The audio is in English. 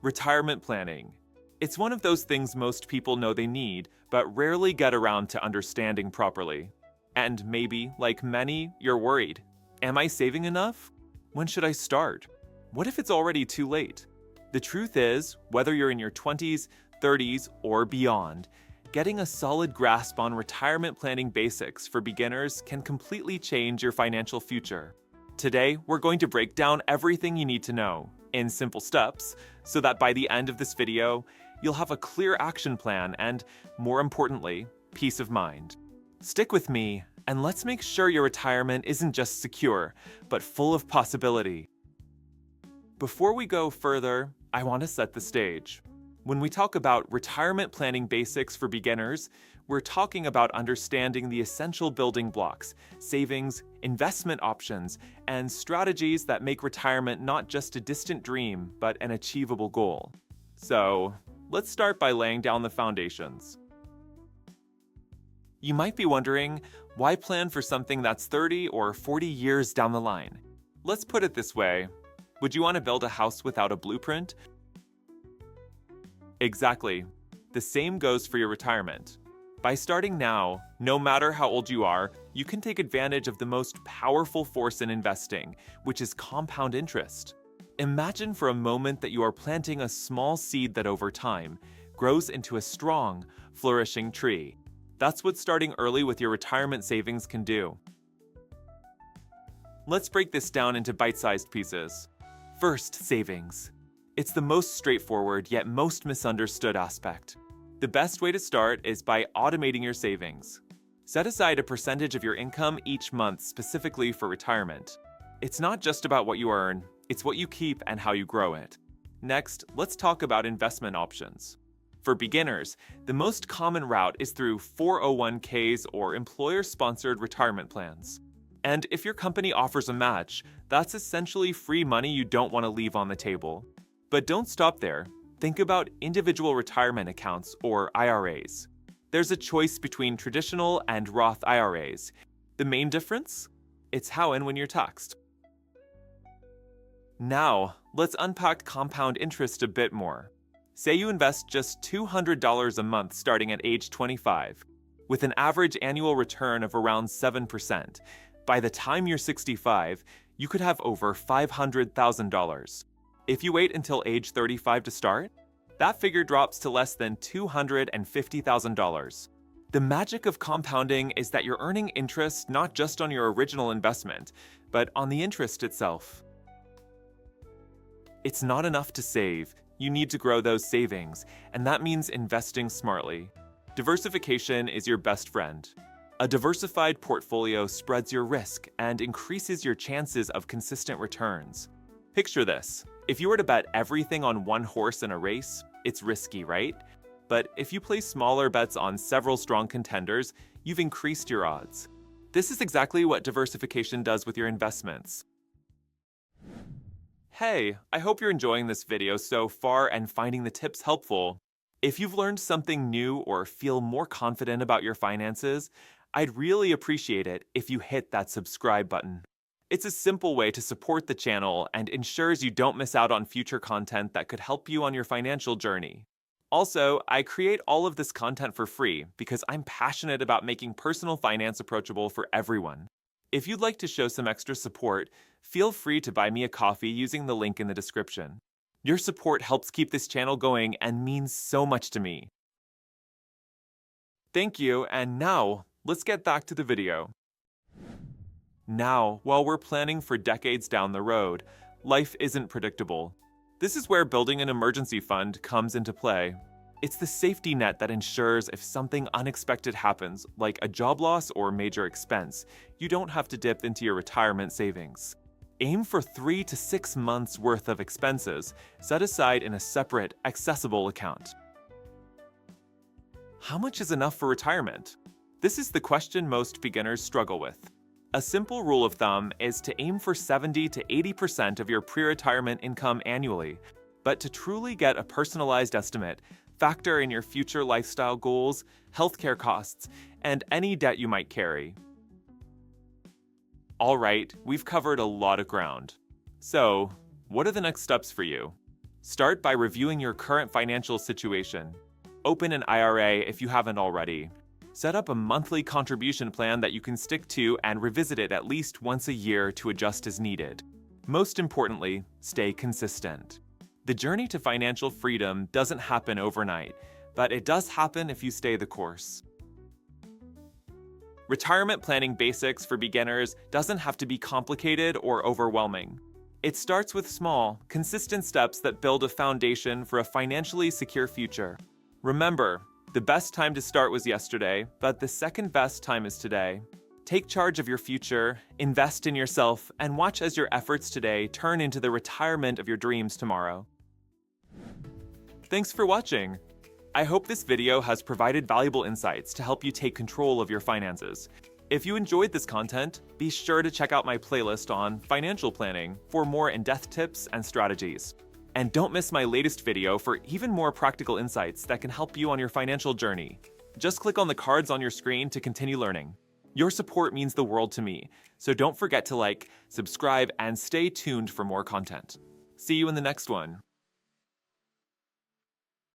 Retirement planning. It's one of those things most people know they need, but rarely get around to understanding properly. And maybe, like many, you're worried. Am I saving enough? When should I start? What if it's already too late? The truth is, whether you're in your 20s, 30s, or beyond, getting a solid grasp on retirement planning basics for beginners can completely change your financial future. Today, we're going to break down everything you need to know in simple steps so that by the end of this video, you'll have a clear action plan and, more importantly, peace of mind. Stick with me, and let's make sure your retirement isn't just secure, but full of possibility. Before we go further, I want to set the stage. When we talk about retirement planning basics for beginners, we're talking about understanding the essential building blocks, savings, investment options, and strategies that make retirement not just a distant dream, but an achievable goal. So, let's start by laying down the foundations. You might be wondering, why plan for something that's 30 or 40 years down the line? Let's put it this way. Would you want to build a house without a blueprint? Exactly. The same goes for your retirement. By starting now, no matter how old you are, you can take advantage of the most powerful force in investing, which is compound interest. Imagine for a moment that you are planting a small seed that over time grows into a strong, flourishing tree. That's what starting early with your retirement savings can do. Let's break this down into bite-sized pieces. First, savings. It's the most straightforward yet most misunderstood aspect. The best way to start is by automating your savings. Set aside a percentage of your income each month specifically for retirement. It's not just about what you earn, it's what you keep and how you grow it. Next, let's talk about investment options. For beginners, the most common route is through 401ks or employer-sponsored retirement plans. And if your company offers a match, that's essentially free money you don't want to leave on the table. But don't stop there. Think about individual retirement accounts or IRAs. There's a choice between traditional and Roth IRAs. The main difference? It's how and when you're taxed. Now, let's unpack compound interest a bit more. Say you invest just $200 a month starting at age 25, with an average annual return of around 7%. By the time you're 65, you could have over $500,000. If you wait until age 35 to start, that figure drops to less than $250,000. The magic of compounding is that you're earning interest not just on your original investment, but on the interest itself. It's not enough to save. You need to grow those savings, and that means investing smartly. Diversification is your best friend. A diversified portfolio spreads your risk and increases your chances of consistent returns. Picture this. If you were to bet everything on one horse in a race, it's risky, right? But if you place smaller bets on several strong contenders, you've increased your odds. This is exactly what diversification does with your investments. Hey, I hope you're enjoying this video so far and finding the tips helpful. If you've learned something new or feel more confident about your finances, I'd really appreciate it if you hit that subscribe button. It's a simple way to support the channel and ensures you don't miss out on future content that could help you on your financial journey. Also, I create all of this content for free because I'm passionate about making personal finance approachable for everyone. If you'd like to show some extra support, feel free to buy me a coffee using the link in the description. Your support helps keep this channel going and means so much to me. Thank you, and now, let's get back to the video. Now, while we're planning for decades down the road, life isn't predictable. This is where building an emergency fund comes into play. It's the safety net that ensures if something unexpected happens, like a job loss or major expense, you don't have to dip into your retirement savings. Aim for 3 to 6 months worth of expenses, set aside in a separate, accessible account. How much is enough for retirement? This is the question most beginners struggle with. A simple rule of thumb is to aim for 70 to 80% of your pre-retirement income annually, but to truly get a personalized estimate, factor in your future lifestyle goals, healthcare costs, and any debt you might carry. All right, we've covered a lot of ground. So, what are the next steps for you? Start by reviewing your current financial situation. Open an IRA if you haven't already. Set up a monthly contribution plan that you can stick to and revisit it at least once a year to adjust as needed. Most importantly, stay consistent. The journey to financial freedom doesn't happen overnight, but it does happen if you stay the course. Retirement planning basics for beginners doesn't have to be complicated or overwhelming. It starts with small, consistent steps that build a foundation for a financially secure future. Remember, the best time to start was yesterday, but the second best time is today. Take charge of your future, invest in yourself, and watch as your efforts today turn into the retirement of your dreams tomorrow. Thanks for watching. I hope this video has provided valuable insights to help you take control of your finances. If you enjoyed this content, be sure to check out my playlist on financial planning for more in-depth tips and strategies. And don't miss my latest video for even more practical insights that can help you on your financial journey. Just click on the cards on your screen to continue learning. Your support means the world to me, so don't forget to like, subscribe, and stay tuned for more content. See you in the next one.